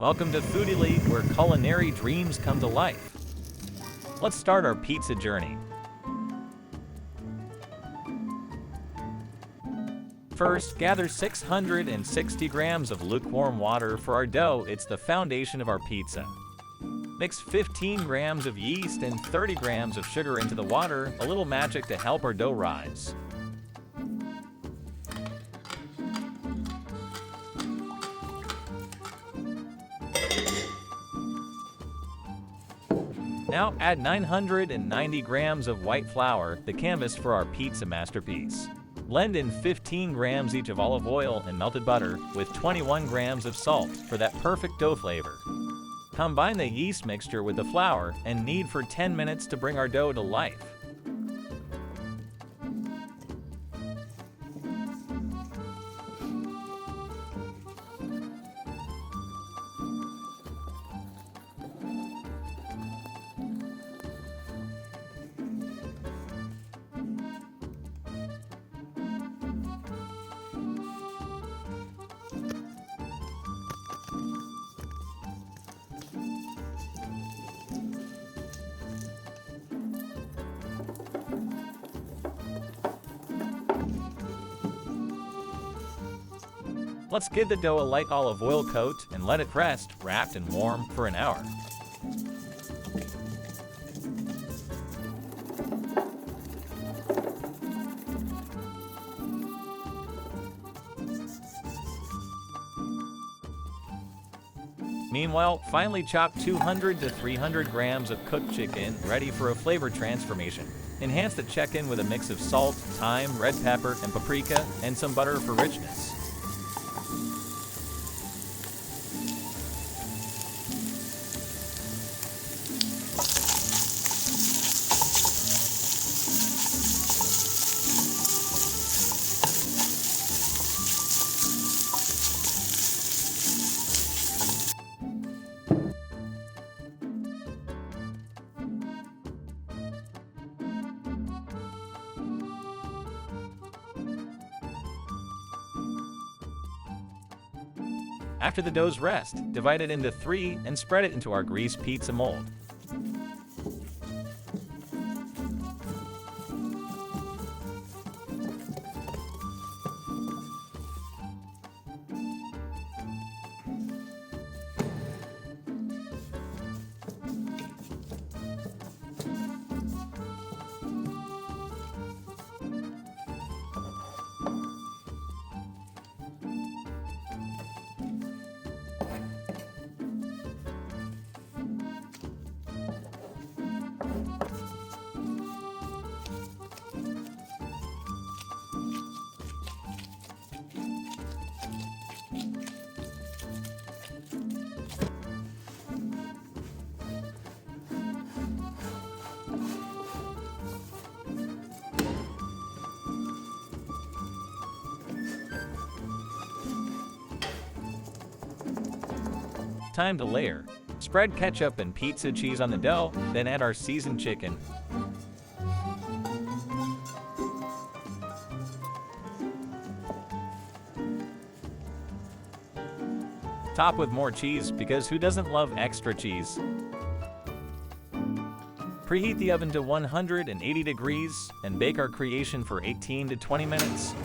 Welcome to Foodili, where culinary dreams come to life. Let's start our pizza journey. First, gather 660 grams of lukewarm water for our dough. It's the foundation of our pizza. Mix 15 grams of yeast and 30 grams of sugar into the water, a little magic to help our dough rise. Now add 990 grams of white flour, the canvas for our pizza masterpiece. Blend in 15 grams each of olive oil and melted butter with 21 grams of salt for that perfect dough flavor. Combine the yeast mixture with the flour and knead for 10 minutes to bring our dough to life. Let's give the dough a light olive oil coat and let it rest, wrapped and warm, for an hour. Meanwhile, finely chop 200 to 300 grams of cooked chicken, ready for a flavor transformation. Enhance the chicken with a mix of salt, thyme, red pepper, and paprika, and some butter for richness. After the dough's rest, divide it into 3 and spread it into our greased pizza mold. Time to layer. Spread ketchup and pizza cheese on the dough, then add our seasoned chicken. Top with more cheese, because who doesn't love extra cheese? Preheat the oven to 180 degrees and bake our creation for 18 to 20 minutes.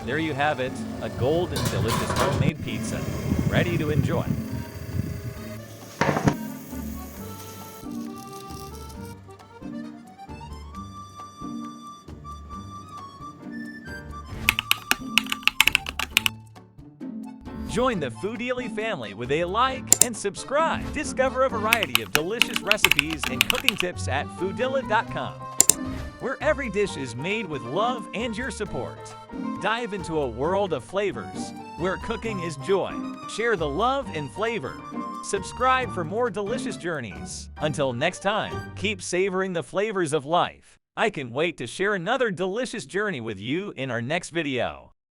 There you have it, a golden delicious homemade pizza, ready to enjoy. Join the Foodili family with a like and subscribe. Discover a variety of delicious recipes and cooking tips at Foodili.com, where every dish is made with love and your support. Dive into a world of flavors, where cooking is joy. Share the love and flavor. Subscribe for more delicious journeys. Until next time, keep savoring the flavors of life. I can't wait to share another delicious journey with you in our next video.